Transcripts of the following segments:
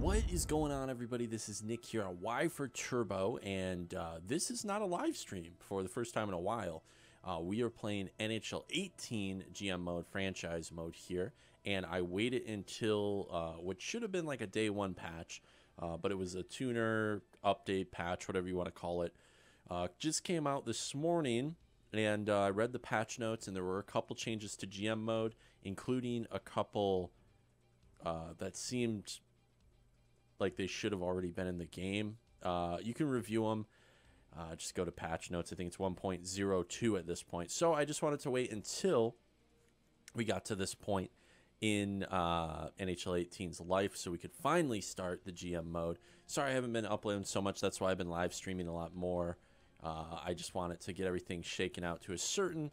What is going on, everybody? This is Nick here on Y4Turbo, and this is not a live stream for the first time in a while. We are playing NHL 18 GM mode, franchise mode here, and I waited until what should have been like a day one patch, but it was a tuner update patch, whatever you want to call it. Just came out this morning, and I read the patch notes, and there were a couple changes to GM mode, including a couple that seemed like they should have already been in the game. You can review them. Just go to patch notes. I think it's 1.02 at this point. So I just wanted to wait until we got to this point in NHL 18's life so we could finally start the GM mode. Sorry I haven't been uploading so much. That's why I've been live streaming a lot more. I just wanted to get everything shaken out to a certain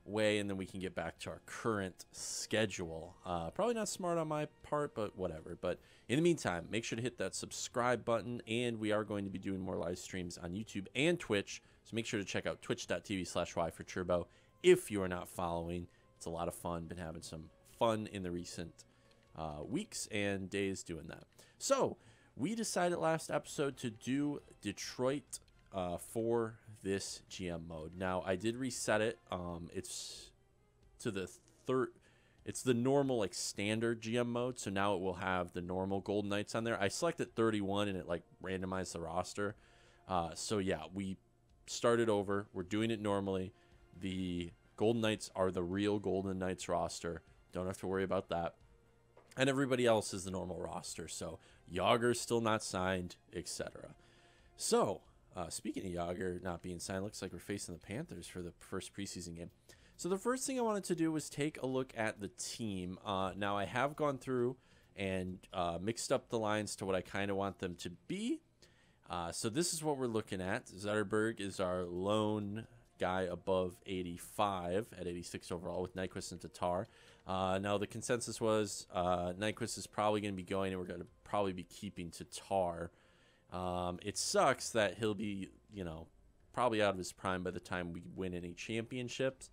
way, and then we can get back to our current schedule. Probably not smart on my part, but whatever. But in the meantime, make sure to hit that subscribe button, and we are going to be doing more live streams on YouTube and Twitch, so make sure to check out twitch.tv/Y4Turbo if you are not following. It's a lot of fun. Been having some fun in the recent weeks and days doing that. So we decided last episode to do Detroit for this GM mode. Now I did reset it. It's to the it's the normal, like, standard GM mode, so now it will have the normal Golden Knights on there. I selected 31 and it like randomized the roster. So yeah, we started over. We're doing it normally. The Golden Knights are the real Golden Knights roster. Don't have to worry about that. And everybody else is the normal roster. So Yager's still not signed, etc. So speaking of Yager not being signed, looks like we're facing the Panthers for the first preseason game. So the first thing I wanted to do was take a look at the team. Now I have gone through and mixed up the lines to what I kind of want them to be. So this is what we're looking at. Zetterberg is our lone guy above 85 at 86 overall with Nyquist and Tatar. Now the consensus was Nyquist is probably going to be going, and we're going to probably be keeping Tatar. It sucks that he'll be, probably out of his prime by the time we win any championships.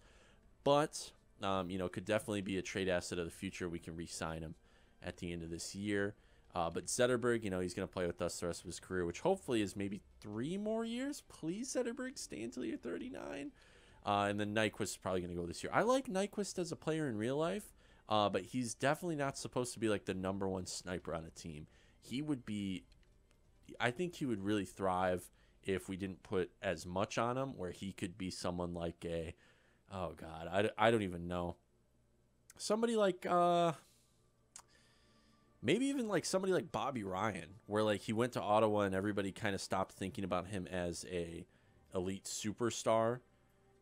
But, could definitely be a trade asset of the future. We can re-sign him at the end of this year. But Zetterberg, he's going to play with us the rest of his career, which hopefully is maybe 3 more years. Please, Zetterberg, stay until you're 39. And then Nyquist is probably going to go this year. I like Nyquist as a player in real life, but he's definitely not supposed to be like the #1 sniper on a team. I think he would really thrive if we didn't put as much on him, where he could be someone like I don't even know. Somebody like, maybe even like somebody like Bobby Ryan, where like he went to Ottawa and everybody kind of stopped thinking about him as a elite superstar.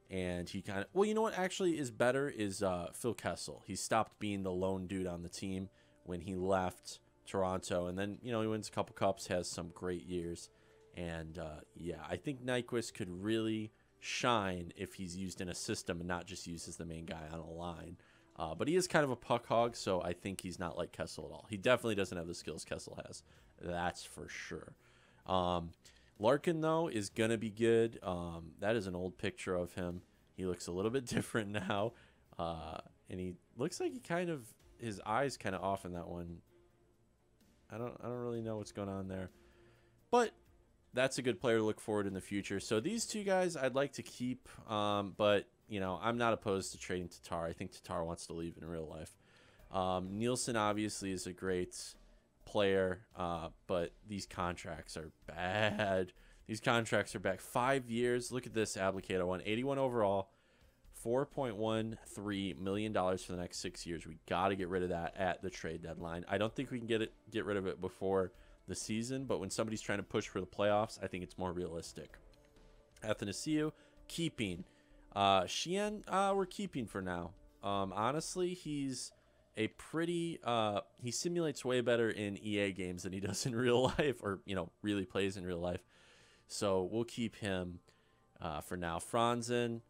And he kind of, well, you know what actually is better is Phil Kessel. He stopped being the lone dude on the team when he left Toronto, and then he wins a couple cups, has some great years, and yeah, I think Nyquist could really shine if he's used in a system and not just used as the main guy on a line. But he is kind of a puck hog, so I think he's not like Kessel at all. He definitely doesn't have the skills Kessel has, that's for sure. Larkin though is gonna be good. That is an old picture of him. He looks a little bit different now, and he looks like his eyes kind of off in that one. I don't really know what's going on there, but that's a good player to look forward in the future. So these two guys I'd like to keep, but I'm not opposed to trading Tatar. I think Tatar wants to leave in real life. Nielsen obviously is a great player, but these contracts are bad. These contracts are back 5 years. Look at this applicator one, 81 overall. $4.13 million for the next 6 years. We got to get rid of that at the trade deadline. I don't think we can get rid of it before the season, but when somebody's trying to push for the playoffs, I think it's more realistic. Athanasiou, keeping. Sheehan, we're keeping for now. Honestly, he's a pretty he simulates way better in EA games than he does in real life, or really plays in real life. So we'll keep him for now. Franzen,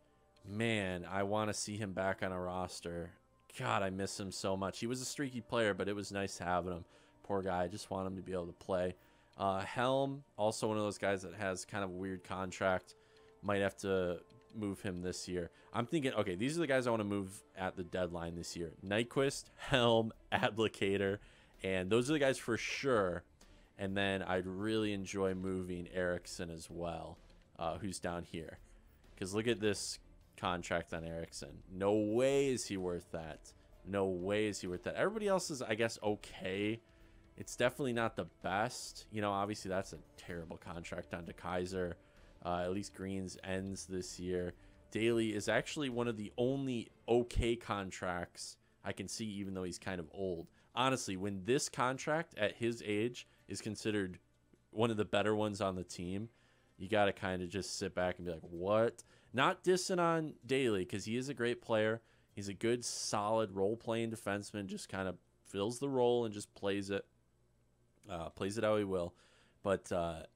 man, I want to see him back on a roster. God, I miss him so much. He was a streaky player, but it was nice having him. Poor guy. I just want him to be able to play. Helm, also one of those guys that has kind of a weird contract. Might have to move him this year. I'm thinking, okay, these are the guys I want to move at the deadline this year. Nyquist, Helm, Applicator, and those are the guys for sure And then I'd really enjoy moving Eriksson as well, who's down here. Because look at this contract on Eriksson. No way is he worth that. No way is he worth that. Everybody else is, I guess, okay. It's definitely not the best. You know, obviously that's a terrible contract on DeKaiser. At least Green's ends this year. Daly is actually one of the only okay contracts I can see, even though he's kind of old. Honestly, when this contract at his age is considered one of the better ones on the team, you got to kind of just sit back and be like, what? Not dissing on Daly, because he is a great player. He's a good, solid role-playing defenseman, just kind of fills the role and just plays it how he will. But,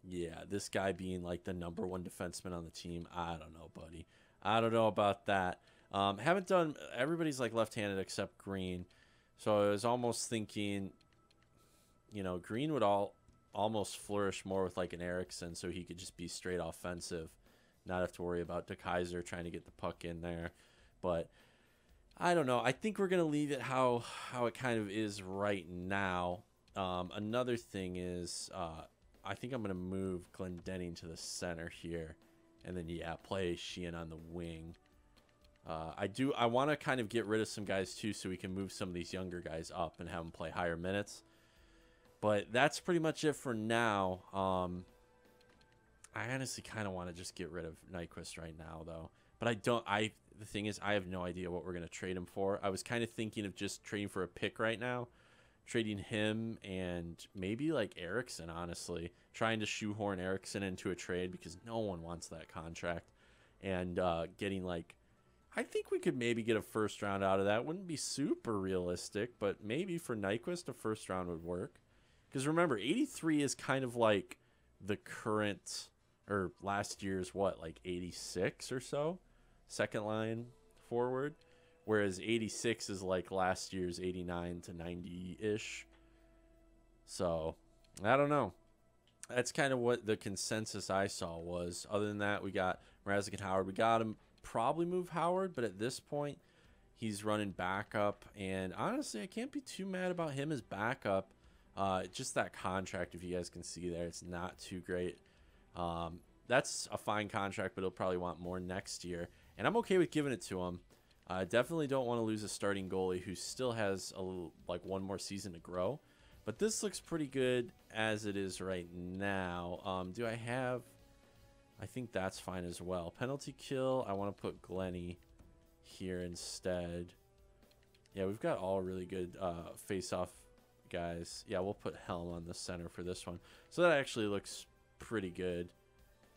yeah, this guy being like the #1 defenseman on the team, I don't know, buddy. I don't know about that. Haven't done, everybody's like left-handed except Green. So I was almost thinking, you know, Green would almost flourish more with like an Eriksson, so he could just be straight offensive, not have to worry about DeKaiser trying to get the puck in there. But I don't know. I think we're going to leave it how it kind of is right now. Another thing is I think I'm going to move Glendening to the center here. And then, yeah, play Sheehan on the wing. I want to kind of get rid of some guys, too, so we can move some of these younger guys up and have them play higher minutes. But that's pretty much it for now. I honestly kind of want to just get rid of Nyquist right now, though. But the thing is, I have no idea what we're going to trade him for. I was kind of thinking of just trading for a pick right now. Trading him and maybe like Eriksson, honestly. Trying to shoehorn Eriksson into a trade because no one wants that contract. And getting like, I think we could maybe get a first round out of that. Wouldn't be super realistic, but maybe for Nyquist, a first round would work. Because remember, 83 is kind of like the current, or last year's what, like 86 or so? Second line forward. Whereas 86 is like last year's 89 to 90-ish. So, I don't know. That's kind of what the consensus I saw was. Other than that, we got Mrazek and Howard. We got him probably move Howard, but at this point, he's running backup. And honestly, I can't be too mad about him as backup. Just that contract, if you guys can see there, it's not too great. That's a fine contract, but he'll probably want more next year. And I'm okay with giving it to him. I definitely don't want to lose a starting goalie who still has like one more season to grow. But this looks pretty good as it is right now. Do I have... I think that's fine as well. Penalty kill, I want to put Glenny here instead. Yeah, we've got all really good face-off guys. Yeah, we'll put Helm on the center for this one. So that actually looks pretty good.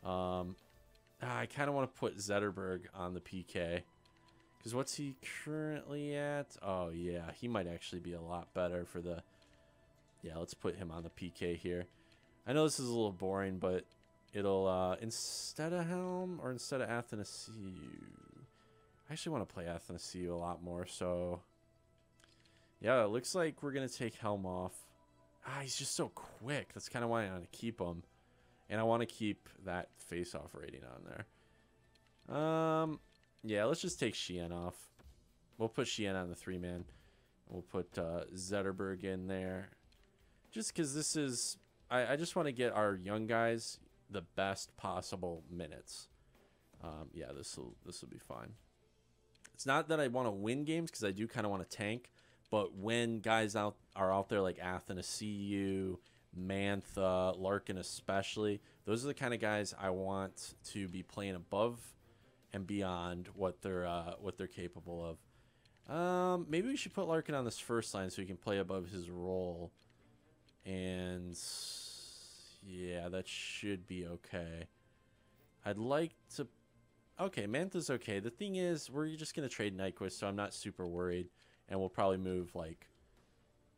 I kind of want to put Zetterberg on the PK. Because what's he currently at? Oh, yeah. He might actually be a lot better for the... Yeah, let's put him on the PK here. I know this is a little boring, but it'll... instead of Helm or instead of Athanasiou... I actually want to play Athanasiou a lot more, so... Yeah, it looks like we're going to take Helm off. He's just so quick. That's kind of why I want to keep him. And I want to keep that face-off rating on there. Yeah, let's just take Sheehan off. We'll put Sheehan on the 3-man. We'll put Zetterberg in there. Just because this is... I just want to get our young guys the best possible minutes. Yeah, this will be fine. It's not that I want to win games, because I do kind of want to tank. But when guys are out there like Athanasiou, Mantha, Larkin especially, those are the kind of guys I want to be playing above and beyond what they're capable of. Maybe we should put Larkin on this first line so he can play above his role. And yeah, that should be okay. I'd like to... Okay, Mantha's okay. The thing is, we're just going to trade Nyquist, so I'm not super worried. And we'll probably move, like,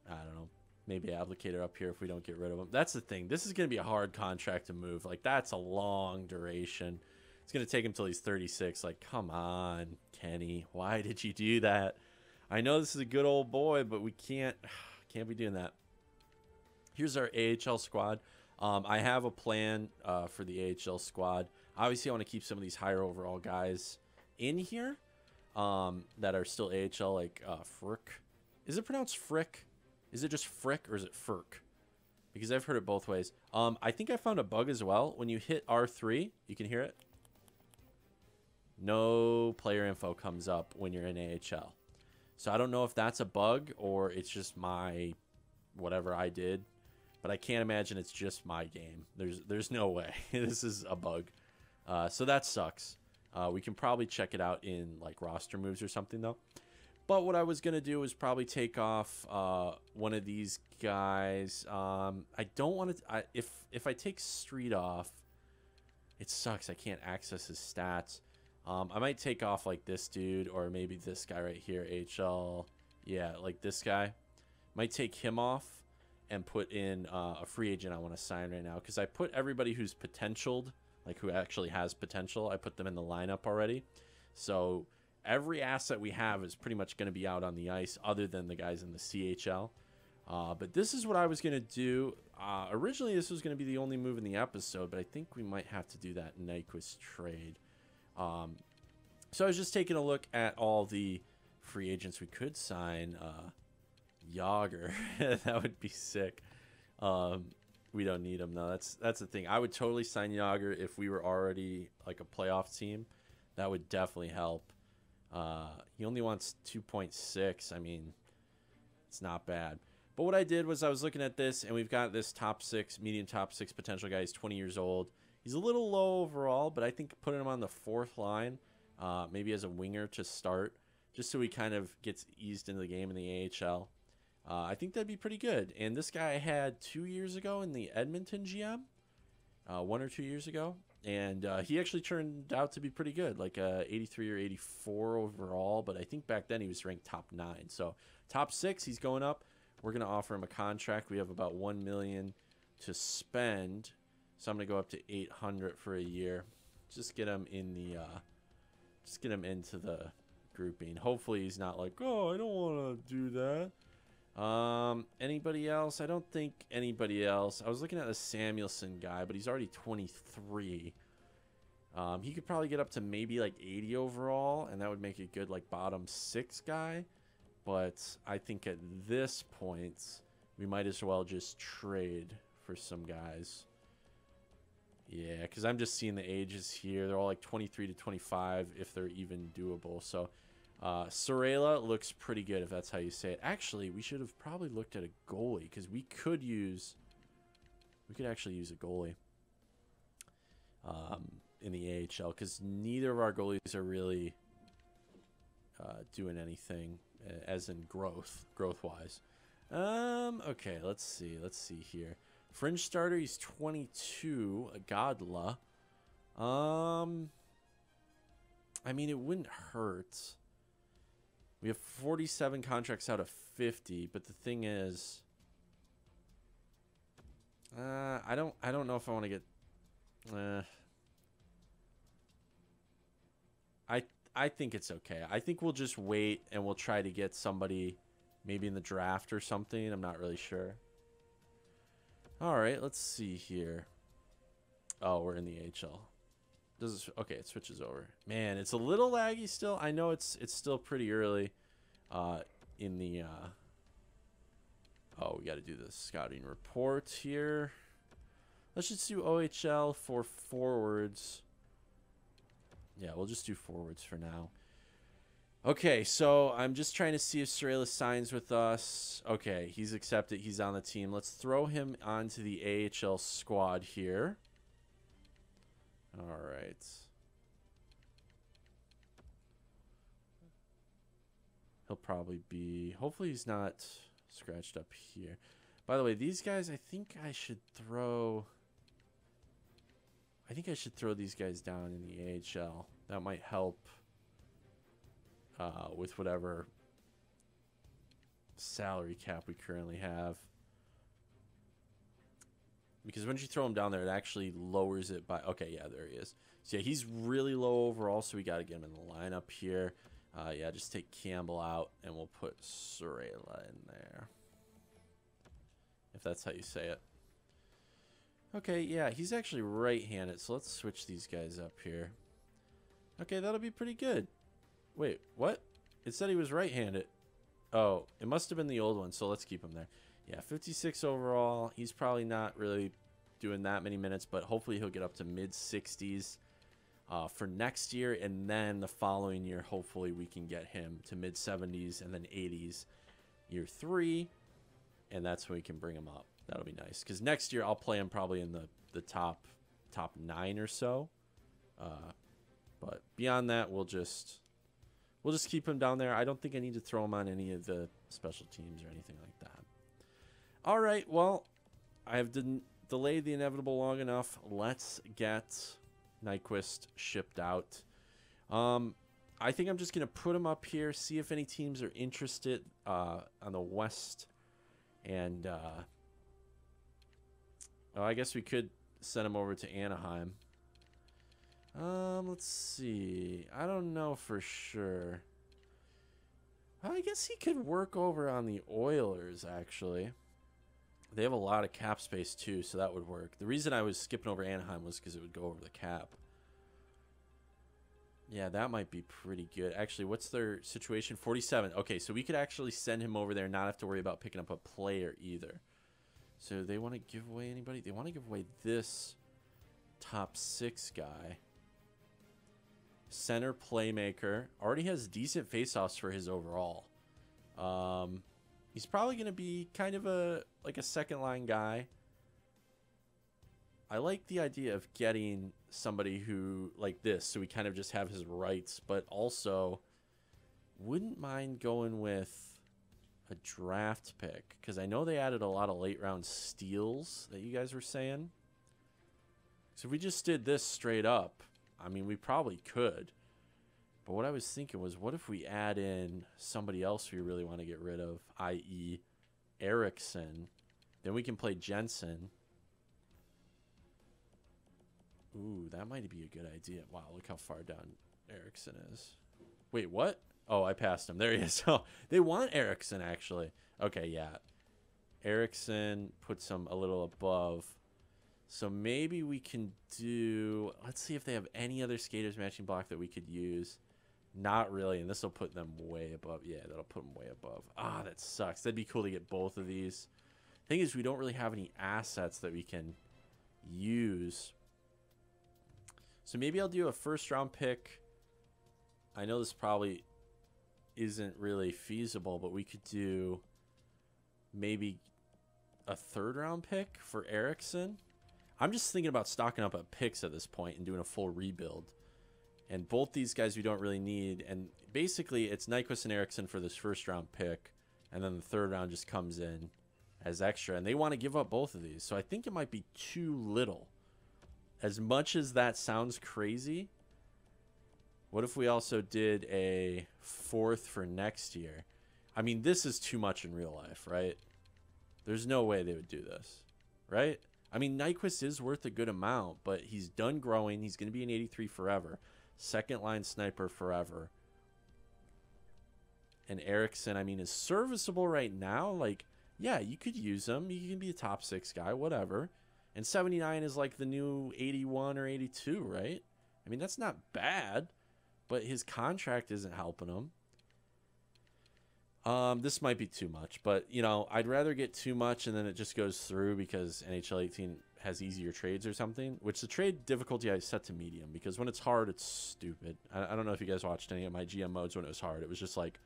I don't know, maybe Applicator up here if we don't get rid of him. That's the thing. This is going to be a hard contract to move. Like, that's a long duration. It's going to take him till he's 36. Like, come on, Kenny. Why did you do that? I know this is a good old boy, but we can't be doing that. Here's our AHL squad. I have a plan for the AHL squad. Obviously, I want to keep some of these higher overall guys in here that are still AHL, like Frick. Is it pronounced Frick? Is it just Frick or is it Furk? because I've heard it both ways. I think I found a bug as well. When you hit R3, you can hear it. No player info comes up when you're in AHL. So I don't know if that's a bug or it's just my whatever I did, but I can't imagine it's just my game. There's no way this is a bug. So that sucks. We can probably check it out in like roster moves or something though. But what I was gonna do is probably take off one of these guys. I don't want to. If I take Street off, it sucks. I can't access his stats. I might take off like this dude or maybe this guy right here, HL. Yeah, like this guy. Might take him off and put in a free agent I want to sign right now, because I put everybody who's potentialed, like who actually has potential, I put them in the lineup already. So every asset we have is pretty much going to be out on the ice other than the guys in the CHL. But this is what I was going to do. Originally, this was going to be the only move in the episode, but I think we might have to do that Nyquist trade. So I was just taking a look at all the free agents we could sign. Yager, that would be sick. We don't need him though. That's the thing. I would totally sign Yager if we were already like a playoff team. That would definitely help. He only wants 2.6. I mean, it's not bad. But what I did was I was looking at this, and we've got this top 6, medium top 6 potential guy. He's 20 years old. He's a little low overall, but I think putting him on the 4th line, maybe as a winger to start, just so he kind of gets eased into the game in the AHL. I think that'd be pretty good. And this guy I had 2 years ago in the Edmonton GM, 1 or 2 years ago. And he actually turned out to be pretty good, like 83 or 84 overall. But I think back then he was ranked top 9. So top 6, he's going up. We're going to offer him a contract. We have about $1 million to spend. So I'm going to go up to 800 for a year. Just get him in the just get him into the grouping. Hopefully he's not like, oh, I don't want to do that. Anybody else? I don't think anybody else. I was looking at the Samuelson guy, but he's already 23. He could probably get up to maybe like 80 overall, and that would make a good like bottom 6 guy. But I think at this point, we might as well just trade for some guys. Yeah, because I'm just seeing the ages here. They're all like 23 to 25 if they're even doable. So Sorella looks pretty good if that's how you say it. Actually, we should have probably looked at a goalie, because we could actually use a goalie in the AHL, because neither of our goalies are really doing anything as in growth-wise. Okay, let's see here. Fringe starter, he's 22, a Godla. I mean, it wouldn't hurt. We have 47 contracts out of 50, but the thing is, I don't know if I want to get. I think it's okay. I think we'll just wait and we'll try to get somebody, maybe in the draft or something. I'm not really sure. All right, let's see here. Oh, we're in the AHL. Okay, it switches over. Man, it's a little laggy still. I know it's still pretty early in the oh, we got to do the scouting report here. Let's just do OHL for forwards. Yeah, we'll just do forwards for now. Okay, so I'm just trying to see if Sorella signs with us. Okay, he's accepted. He's on the team. Let's throw him onto the AHL squad here. All right. He'll probably be... Hopefully he's not scratched up here. By the way, these guys, I think I should throw these guys down in the AHL. That might help with whatever salary cap we currently have. Because once you throw him down there, it actually lowers it by... Okay, yeah, there he is. So, yeah, he's really low overall, so we got to get him in the lineup here. Yeah, just take Campbell out, and we'll put Sorella in there. If that's how you say it. Okay, yeah, he's actually right-handed, so let's switch these guys up here. Okay, that'll be pretty good. Wait, what? It said he was right-handed. Oh, it must have been the old one, so let's keep him there. Yeah, 56 overall. He's probably not really doing that many minutes, but hopefully he'll get up to mid-60s for next year. And then the following year, hopefully we can get him to mid-70s and then 80s year 3. And that's when we can bring him up. That'll be nice. Because next year I'll play him probably in the top 9 or so. But beyond that, we'll just keep him down there. I don't think I need to throw him on any of the special teams or anything like that. All right, well, I have delayed the inevitable long enough. Let's get Nyquist shipped out. I think I'm just going to put him up here, see if any teams are interested on the West. And I guess we could send him over to Anaheim. Let's see. I don't know for sure. I guess he could work over on the Oilers, actually. They have a lot of cap space, too, so that would work. The reason I was skipping over Anaheim was because it would go over the cap. Yeah, that might be pretty good. Actually, what's their situation? 47. Okay, so we could actually send him over there and not have to worry about picking up a player either. So they want to give away anybody? They want to give away this top 6 guy. Center playmaker. Already has decent faceoffs for his overall. He's probably going to be kind of a second line guy. I like the idea of getting somebody who like this, so we kind of just have his rights, but also wouldn't mind going with a draft pick, because I know they added a lot of late round steals that you guys were saying. So if we just did this straight up, I mean, we probably could. But what I was thinking was, what if we add in somebody else we really want to get rid of, i.e. Eriksson? Then we can play Jensen. Ooh, that might be a good idea. Wow, look how far down Eriksson is. Wait, what? Oh, I passed him. There he is. Oh, they want Eriksson, actually. Okay, yeah. Eriksson puts him a little above. So maybe we can do... Let's see if they have any other skaters matching block that we could use. Not really, and this will put them way above. Yeah, that'll put them way above. Ah, that sucks. That'd be cool to get both of these. Thing is, we don't really have any assets that we can use. So maybe I'll do a first-round pick. I know this probably isn't really feasible, but we could do maybe a third-round pick for Eriksson. I'm just thinking about stocking up at picks at this point and doing a full rebuild. And both these guys we don't really need. And basically, it's Nyquist and Eriksson for this first-round pick. And then the third round just comes in as extra. And they want to give up both of these. So I think it might be too little. As much as that sounds crazy, what if we also did a fourth for next year? I mean, this is too much in real life, right? There's no way they would do this, right? I mean, Nyquist is worth a good amount, but he's done growing. He's going to be an 83 forever. Second line sniper forever. And Eriksson, I mean, is serviceable right now. Like, yeah, you could use him. You can be a top 6 guy, whatever. And 79 is like the new 81 or 82, right? I mean, that's not bad, but his contract isn't helping him. This might be too much, but, you know, I'd rather get too much and then it just goes through because NHL 18 has easier trades or something, which the trade difficulty I set to medium because when it's hard, it's stupid. I don't know if you guys watched any of my GM modes when it was hard. It was just like,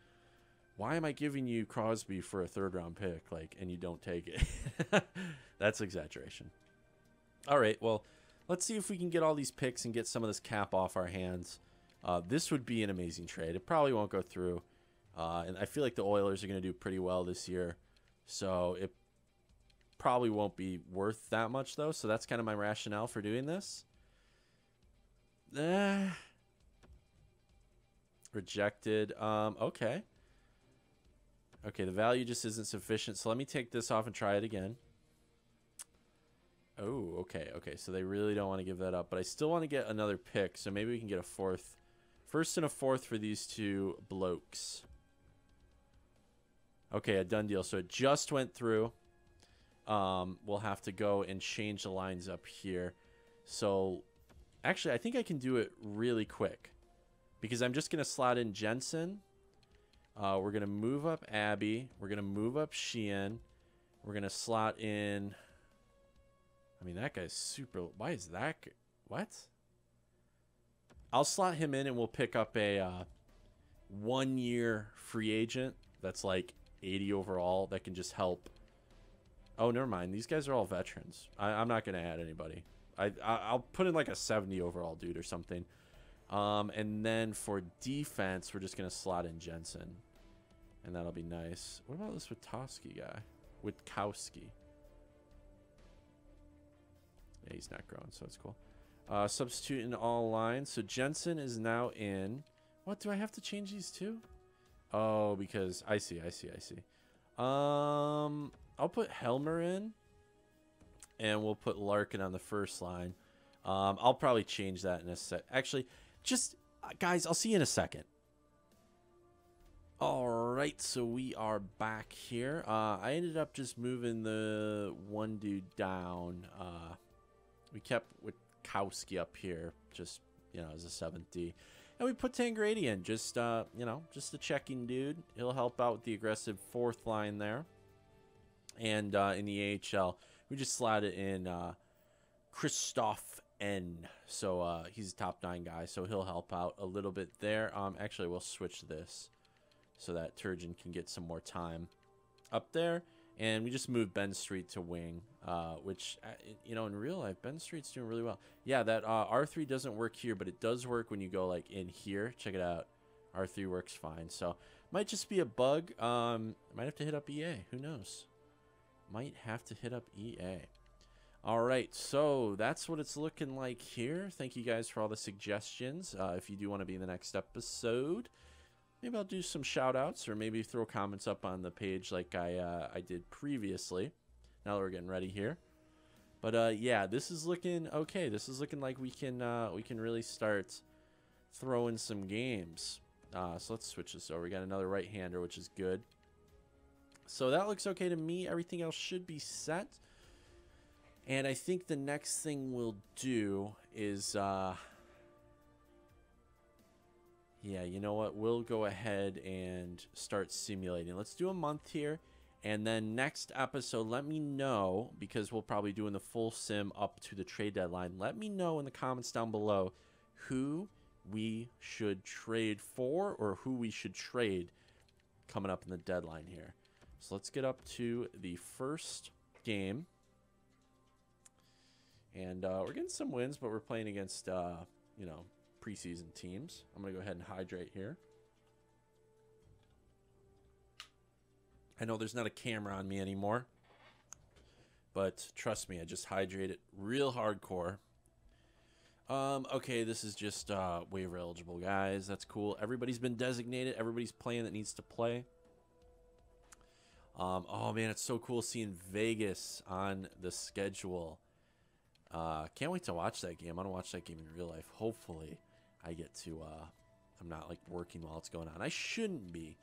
why am I giving you Crosby for a third-round pick, like, and you don't take it? That's exaggeration. All right, well, let's see if we can get all these picks and get some of this cap off our hands. This would be an amazing trade. It probably won't go through. And I feel like the Oilers are going to do pretty well this year. So it probably won't be worth that much, though. So that's kind of my rationale for doing this. Rejected. Okay. Okay, the value just isn't sufficient. So let me take this off and try it again. Oh, okay. Okay, so they really don't want to give that up. But I still want to get another pick. So maybe we can get a fourth. First and a fourth for these two blokes. Okay, a done deal. So it just went through. We'll have to go and change the lines up here. So, actually, I think I can do it really quick. Because I'm just going to slot in Jensen. We're going to move up Abby. We're going to move up Sheehan. We're going to slot in. I mean, that guy's super. Why is that? What? I'll slot him in and we'll pick up a 1-year free agent that's like 80 overall that can just help. Oh, never mind. These guys are all veterans. I'm not going to add anybody. I'll put in like a 70 overall dude or something. And then for defense, we're just going to slot in Jensen. And that'll be nice. What about this Witkowski guy? Witkowski. Yeah, he's not growing, so it's cool. Substitute in all lines. So Jensen is now in. What, do I have to change these two? Oh, because I see. I'll put Helmer in. And we'll put Larkin on the first line. I'll probably change that in a sec. Actually, just, guys, I'll see you in a second. All right, so we are back here. I ended up just moving the one dude down. We kept Witkowski up here, just, you know, as a 7th D. And we put Tangradi in, just, you know, just a checking dude. He'll help out with the aggressive 4th line there. And in the AHL, we just slotted in Christoph N. So he's a top 9 guy, so he'll help out a little bit there. Actually, we'll switch this so that Turgeon can get some more time up there. And we just moved Ben Street to wing, which, you know, in real life, Ben Street's doing really well. Yeah, that R3 doesn't work here, but it does work when you go, like, in here. Check it out. R3 works fine. So, might just be a bug. Might have to hit up EA. Who knows? Might have to hit up EA. All right, so that's what it's looking like here. Thank you guys for all the suggestions. If you do want to be in the next episode, maybe I'll do some shout outs or maybe throw comments up on the page like I did previously. Now that we're getting ready here. But yeah, this is looking okay. This is looking like we can really start throwing some games. So let's switch this over. We got another right-hander, which is good. So that looks okay to me. Everything else should be set. And I think the next thing we'll do is, yeah, you know what? We'll go ahead and start simulating. Let's do a month here. And then next episode, let me know, because we'll probably doing the full sim up to the trade deadline. Let me know in the comments down below who we should trade for or who we should trade coming up in the deadline here. So let's get up to the first game. And we're getting some wins, but we're playing against, you know, preseason teams. I'm going to go ahead and hydrate here. I know there's not a camera on me anymore. But trust me, I just hydrated real hardcore. Okay, this is just waiver eligible, guys. That's cool. Everybody's been designated. Everybody's playing that needs to play. Oh, man, it's so cool seeing Vegas on the schedule. Can't wait to watch that game. I want to watch that game in real life. Hopefully, I get to, I'm not, like, working while it's going on. I shouldn't be.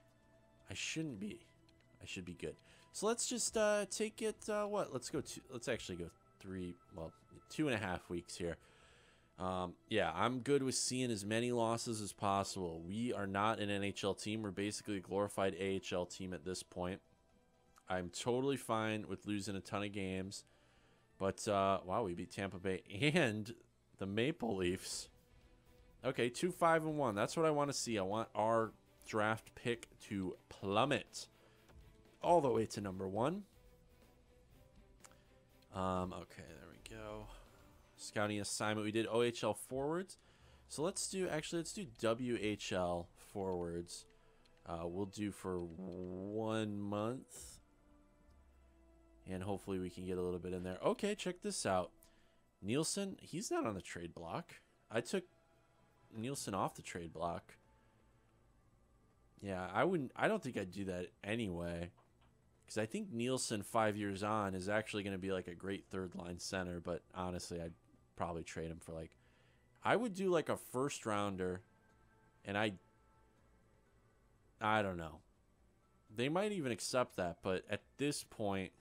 I shouldn't be. I should be good. So let's just take it, what? Let's actually go 2.5 weeks here. Yeah, I'm good with seeing as many losses as possible. We are not an NHL team. We're basically a glorified AHL team at this point. I'm totally fine with losing a ton of games. But, wow, we beat Tampa Bay and the Maple Leafs. Okay, 2-5-1. That's what I want to see. I want our draft pick to plummet all the way to number 1. Okay, there we go. Scouting assignment. We did OHL forwards. So let's do WHL forwards. We'll do for 1 month. And hopefully we can get a little bit in there. Okay, check this out. Nielsen, he's not on the trade block. I took Nielsen off the trade block. Yeah, I don't think I'd do that anyway. Because I think Nielsen 5 years on is actually going to be like a great third line center. But honestly, I'd probably trade him for like, I would do like a first rounder. And I don't know. They might even accept that. But at this point,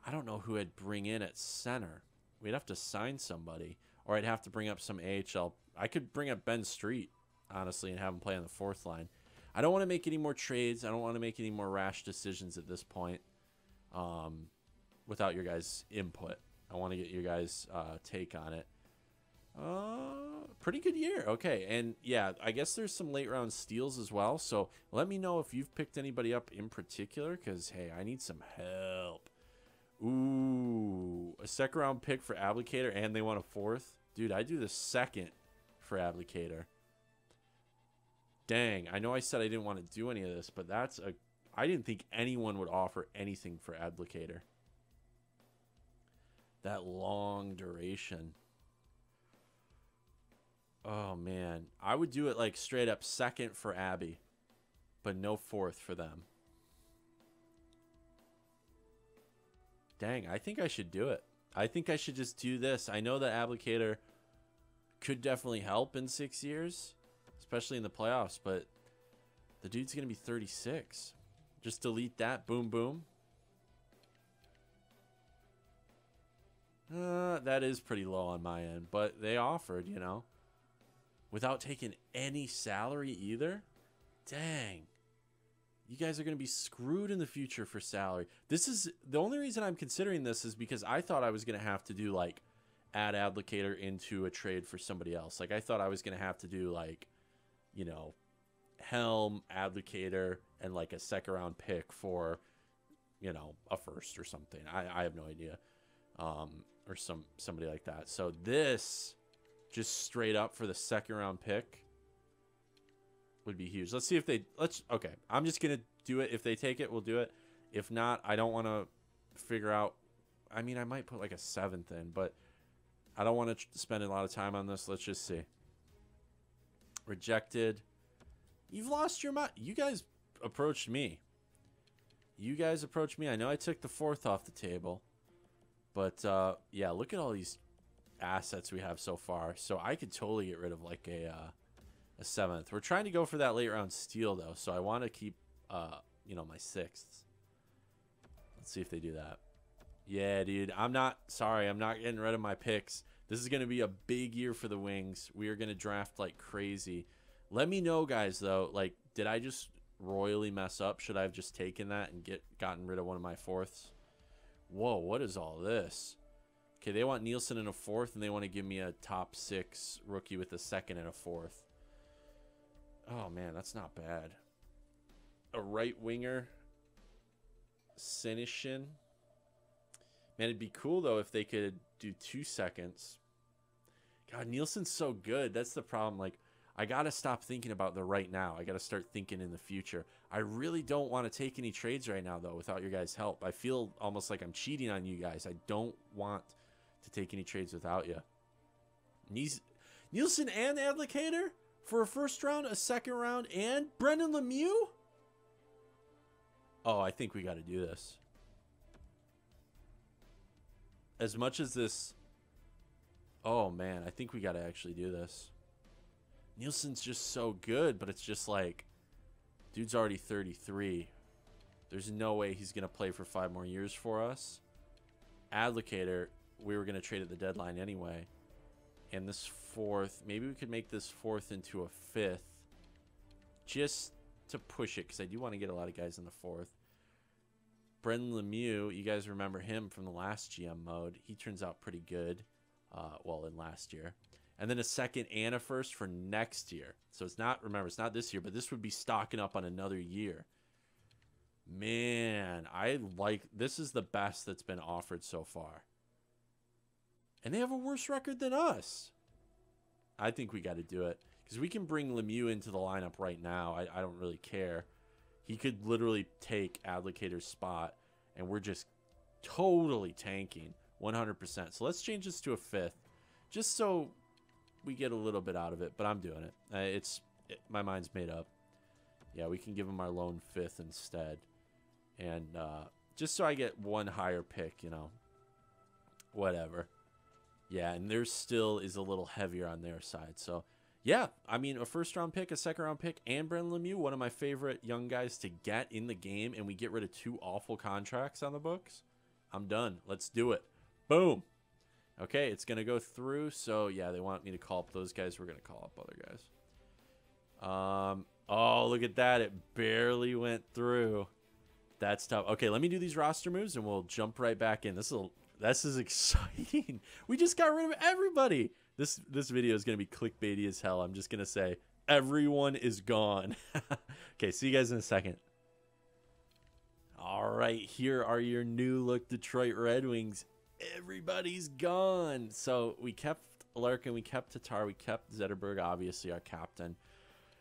I don't know who I'd bring in at center. We'd have to sign somebody. Or I'd have to bring up some AHL. I could bring up Ben Street, honestly, and have him play on the 4th line. I don't want to make any more trades. I don't want to make any more rash decisions at this point. without your guys' input. I want to get your guys' take on it. Pretty good year. Okay, and yeah, I guess there's some late round steals as well. So let me know if you've picked anybody up in particular, because hey, I need some help. Ooh, a second round pick for Applicator, and they want a fourth. Dude, I do the second for Applicator. Dang, I know I said I didn't want to do any of this, but that's a... I didn't think anyone would offer anything for Applicator. That long duration. Oh, man. I would do it like straight up second for Abby, but no fourth for them. Dang, I think I should do it. I think I should just do this. I know that Applicator could definitely help in 6 years, especially in the playoffs, but the dude's going to be 36. Just delete that. Boom, boom. That is pretty low on my end, but they offered, you know, without taking any salary either. Dang. You guys are going to be screwed in the future for salary. This is the only reason I'm considering this is because I thought I was going to have to do like add Applicator into a trade for somebody else. Like I thought I was going to have to do like, you know, Helm, Applicator, and like a second round pick for, you know, a first or something. I have no idea. Or somebody like that. So this just straight up for the second round pick would be huge. Let's see if they okay. I'm just gonna do it. If they take it, we'll do it. If not, I don't want to figure out. I mean, I might put like a seventh in, but I don't want to spend a lot of time on this. Let's just see. Rejected. You've lost your mind. You guys approached me. You guys approached me. I know I took the fourth off the table, but yeah, look at all these assets we have so far. So I could totally get rid of like a seventh. We're trying to go for that late round steal though, so I want to keep you know, my sixths. Let's see if they do that. Yeah, dude, I'm not getting rid of my picks. This is going to be a big year for the Wings. We are going to draft like crazy. Let me know, guys, though, like, did I just royally mess up? Should I have just taken that and gotten rid of one of my fourths? Whoa, what is all this? Okay, they want Nielsen in a fourth, and they want to give me a top 6 rookie with a second and a fourth. Oh, man, that's not bad. A right winger. Sinishin. Man, it'd be cool, though, if they could do 2 seconds. God, Nielsen's so good. That's the problem. Like, I got to stop thinking about the right now. I got to start thinking in the future. I really don't want to take any trades right now, though, without your guys' help. I feel almost like I'm cheating on you guys. I don't want to take any trades without you. Nielsen and Applicator for a first round, a second round, and Brendan Lemieux? Oh, I think we got to do this. As much as this... Oh, man, I think we got to actually do this. Nielsen's just so good, but it's just like, dude's already 33. There's no way he's going to play for 5 more years for us. Applicator, we were going to trade at the deadline anyway. And this fourth, maybe we could make this fourth into a fifth. Just to push it, because I do want to get a lot of guys in the fourth. Brendan Lemieux, you guys remember him from the last GM mode. He turns out pretty good, well, in last year. And then a second and a first for next year. So it's not, remember, it's not this year, but this would be stocking up on another year. Man, this is the best that's been offered so far. And they have a worse record than us. I think we got to do it. Because we can bring Lemieux into the lineup right now. I don't really care. He could literally take Applicator's spot. And we're just totally tanking. 100%. So let's change this to a fifth. Just so we get a little bit out of it, but I'm doing it. My mind's made up. Yeah, we can give him our lone fifth instead. And just so I get one higher pick, you know. Whatever. Yeah, and theirs still is a little heavier on their side. So, yeah, I mean, a first-round pick, a second-round pick, and Brendan Lemieux, one of my favorite young guys to get in the game, and we get rid of 2 awful contracts on the books. I'm done. Let's do it. Boom. Okay, it's going to go through. So, yeah, they want me to call up those guys. We're going to call up other guys. Oh, look at that. It barely went through. That's tough. Okay, let me do these roster moves, and we'll jump right back in. This is exciting. We just got rid of everybody. This video is going to be clickbaity as hell. I'm just going to say everyone is gone. Okay, see you guys in a second. All right, here are your new look Detroit Red Wings. Everybody's gone. So we kept Larkin, we kept Tatar, we kept Zetterberg, obviously our captain,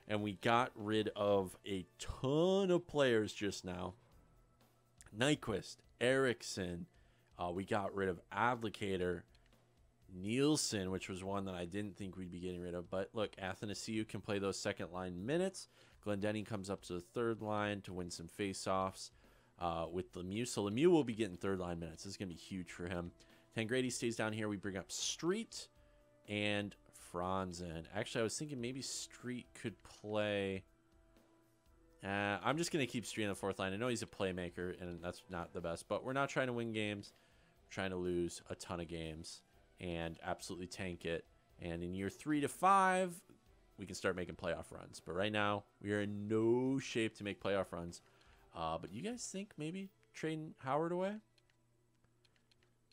and we got rid of a ton of players just now. Nyquist, Eriksson, we got rid of Advocator, Nielsen, which was one that I didn't think we'd be getting rid of. But look, Athanasiou can play those second line minutes. Glendening comes up to the third line to win some faceoffs with Lemieux. So Lemieux will be getting third line minutes. This is going to be huge for him. Tangradi stays down here. We bring up Street and Franzen. Actually, I was thinking maybe Street could play. I'm just going to keep Street on the fourth line. I know he's a playmaker, and that's not the best. But we're not trying to win games. We're trying to lose a ton of games and absolutely tank it. And in year 3 to 5, we can start making playoff runs. But right now, we are in no shape to make playoff runs. But you guys think maybe trading Howard away?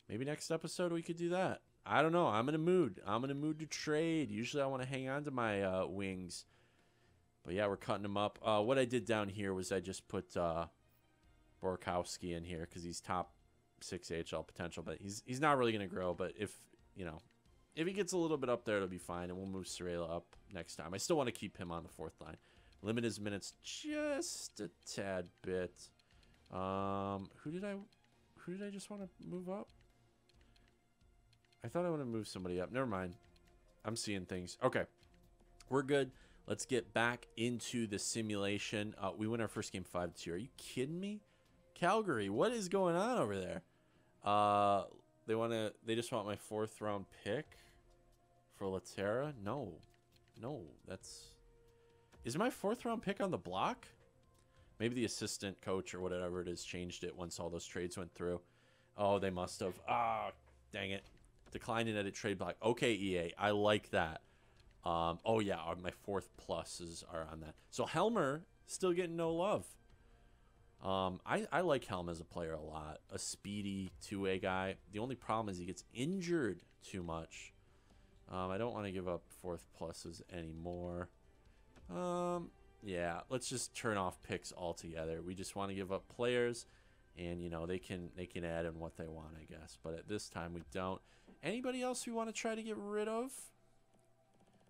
Maybe next episode we could do that. I don't know. I'm in a mood. I'm in a mood to trade. Usually I want to hang on to my wings. But yeah, we're cutting them up. What I did down here was I just put Borkowski in here because he's top 6 AHL potential. But he's not really going to grow. But if he gets a little bit up there, it'll be fine. And we'll move Sorella up next time. I still want to keep him on the fourth line. Limit his minutes just a tad bit. Who did I just want to move up? I thought I want to move somebody up. Never mind. I'm seeing things. Okay. We're good. Let's get back into the simulation. We win our first game 5-2. Are you kidding me? Calgary, what is going on over there? They just want my 4th round pick for Laterra? No. Is my 4th round pick on the block? Maybe the assistant coach or whatever it is changed it once all those trades went through. Oh, they must have. Ah, dang it. Decline and edit trade block. Okay, EA. I like that. Oh, yeah. My 4th pluses are on that. So Helmer still getting no love. I like Helm as a player a lot. A speedy 2-way guy. The only problem is he gets injured too much. I don't want to give up 4th pluses anymore. Yeah, let's just turn off picks altogether. We just want to give up players, and they can add in what they want, I guess. But at this time, we don't. Anybody else we want to try to get rid of?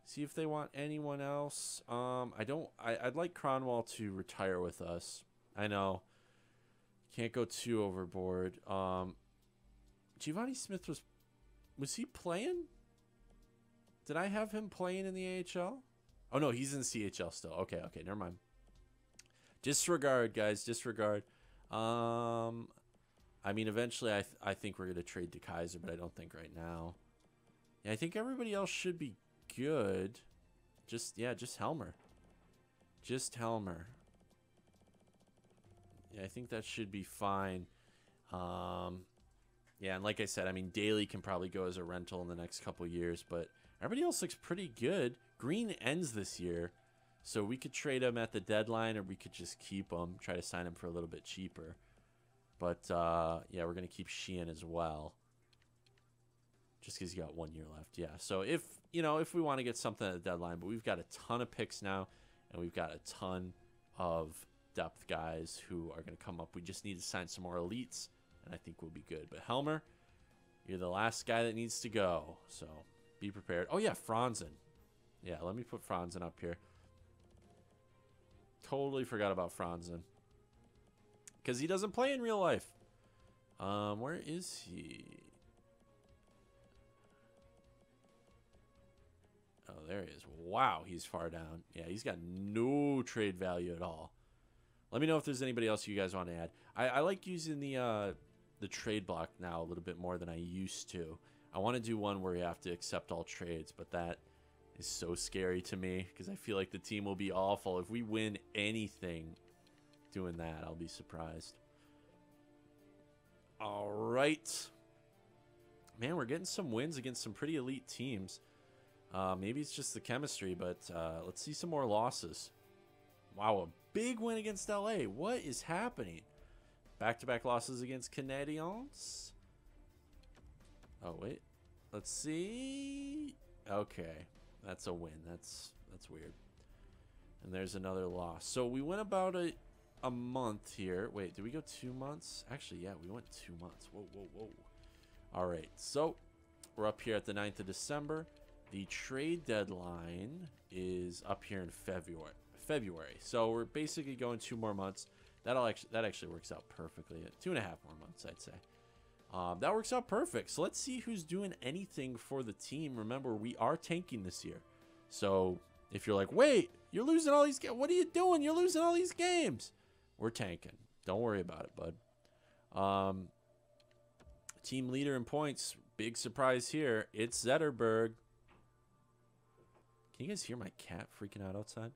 See if they want anyone else. I'd like Cronwall to retire with us. I know. Can't go too overboard. Giovanni Smith was he playing? Did I have him playing in the AHL? Oh, no, he's in CHL still. Okay, never mind. Disregard, guys, disregard. I mean, eventually I think we're going to trade to Kaiser, but I don't think right now. Yeah, I think everybody else should be good. Just Helmer. Just Helmer. Yeah, I think that should be fine. Yeah, and like I said, I mean, Daly can probably go as a rental in the next couple years, but everybody else looks pretty good. Green ends this year, so we could trade him at the deadline, or we could just keep him, try to sign him for a little bit cheaper. But, yeah, we're going to keep Sheehan as well, just because he's got 1 year left. Yeah, so if we want to get something at the deadline, but we've got a ton of picks now, and we've got a ton of depth guys who are going to come up. We just need to sign some more elites, and I think we'll be good. But Helmer, you're the last guy that needs to go, so be prepared. Oh, yeah, Franzen. Yeah, let me put Franzen up here. Totally forgot about Franzen. Because he doesn't play in real life. Where is he? Oh, there he is. Wow, he's far down. Yeah, he's got no trade value at all. Let me know if there's anybody else you guys want to add. I like using the trade block now a little bit more than I used to. I want to do one where you have to accept all trades, but that is so scary to me because I feel like the team will be awful. If we win anything doing that, I'll be surprised. All right. Man, we're getting some wins against some pretty elite teams. Maybe it's just the chemistry, but let's see some more losses. Wow, a big win against LA. What is happening? Back-to-back losses against Canadiens. Oh, wait. Let's see. Okay. That's a win. That's weird. And there's another loss. So we went about a month here. Wait, did we go 2 months? Actually, yeah, we went 2 months. Whoa, whoa, whoa. All right. So we're up here at the 9th of December. The trade deadline is up here in February. So we're basically going 2 more months. That actually works out perfectly. 2.5 more months, I'd say. That works out perfect. So let's see who's doing anything for the team. Remember, we are tanking this year. So if you're like, wait, you're losing all these games. What are you doing? You're losing all these games. We're tanking. Don't worry about it, bud. Team leader in points. Big surprise here. It's Zetterberg. Can you guys hear my cat freaking out outside?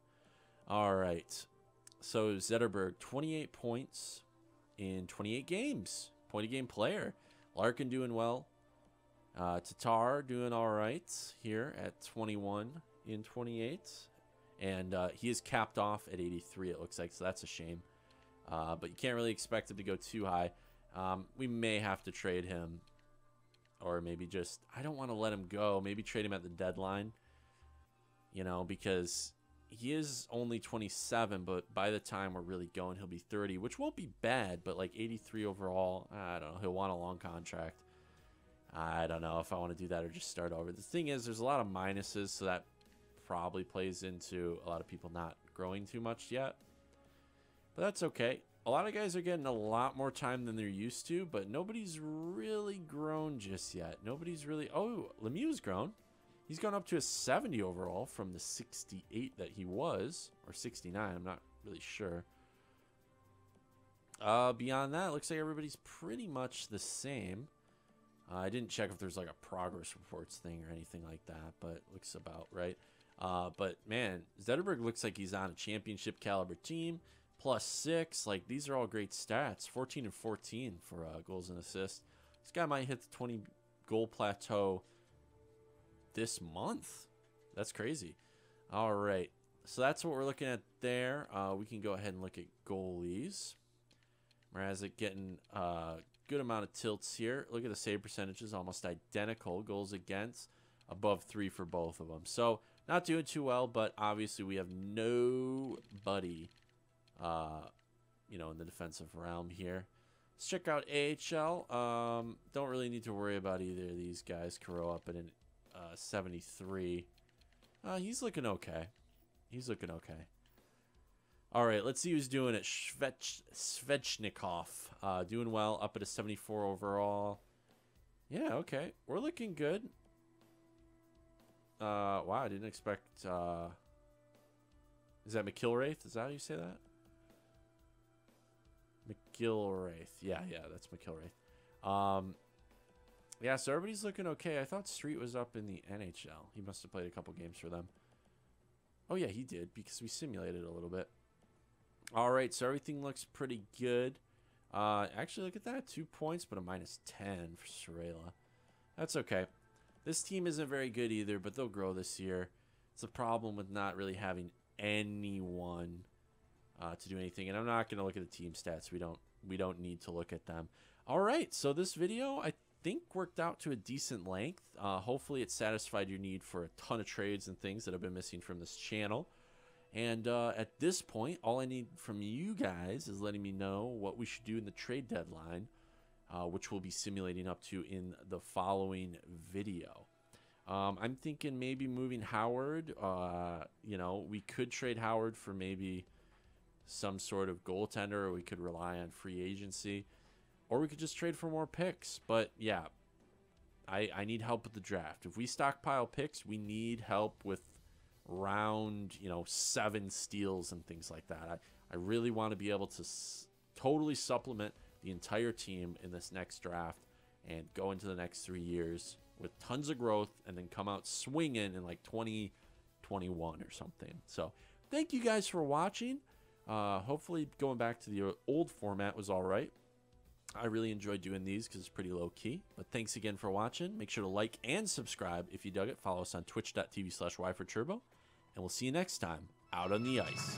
All right. So Zetterberg, 28 points in 28 games. Point-a-game player. Larkin doing well. Tatar doing all right here at 21 in 28. And he is capped off at 83, it looks like, so that's a shame. But you can't really expect him to go too high. We may have to trade him. Or maybe just, I don't want to let him go. Maybe trade him at the deadline. You know, because he is only 27, but by the time we're really going, he'll be 30, which won't be bad, but like 83 overall, I don't know. He'll want a long contract. I don't know if I want to do that or just start over. The thing is, there's a lot of minuses, so that probably plays into a lot of people not growing too much yet. But that's okay. A lot of guys are getting a lot more time than they're used to, but nobody's really grown just yet. Nobody's really... Oh, Lemieux's grown. He's gone up to a 70 overall from the 68 that he was, or 69, I'm not really sure. Beyond that, it looks like everybody's pretty much the same. I didn't check if there's like a progress reports thing or anything like that, but it looks about right. But man, Zetterberg looks like he's on a championship caliber team, +6. Like, these are all great stats. 14 and 14 for goals and assists. This guy might hit the 20 goal plateau this month. That's crazy. All right, so that's what we're looking at there. We can go ahead and look at goalies. Mrazek getting a good amount of tilts here. Look at the save percentages, almost identical. Goals against, above 3 for both of them. So not doing too well, but obviously we have nobody, you know, in the defensive realm here. Let's check out AHL. Don't really need to worry about either of these guys. Kuro up at an 73. He's looking okay. He's looking okay. All right, let's see who's doing it. Svechnikov, doing well, up at a 74 overall. Yeah, okay. We're looking good. Wow, I didn't expect... Is that McIlwraith? Is that how you say that? McIlwraith. Yeah, that's McIlwraith. Yeah, so everybody's looking okay. I thought Street was up in the NHL. He must have played a couple games for them. Oh, yeah, he did, because we simulated a little bit. All right, so everything looks pretty good. Actually, look at that. 2 points, but a -10 for Sorella. That's okay. This team isn't very good either, but they'll grow this year. It's a problem with not really having anyone to do anything. And I'm not going to look at the team stats. We don't need to look at them. All right, so this video, I think, worked out to a decent length. Hopefully it satisfied your need for a ton of trades and things that have been missing from this channel. And at this point, all I need from you guys is letting me know what we should do in the trade deadline, which we'll be simulating up to in the following video. I'm thinking maybe moving Howard. You know, we could trade Howard for maybe some sort of goaltender, or we could rely on free agency, or we could just trade for more picks. But yeah, I need help with the draft. If we stockpile picks, we need help with round, 7 steals and things like that. I really want to be able to totally supplement the entire team in this next draft and go into the next 3 years with tons of growth and then come out swinging in like 2021 or something. So thank you guys for watching. Hopefully going back to the old format was all right. I really enjoyed doing these because it's pretty low key. But thanks again for watching. Make sure to like and subscribe if you dug it. Follow us on twitch.tv/Y4Turbo. And we'll see you next time out on the ice.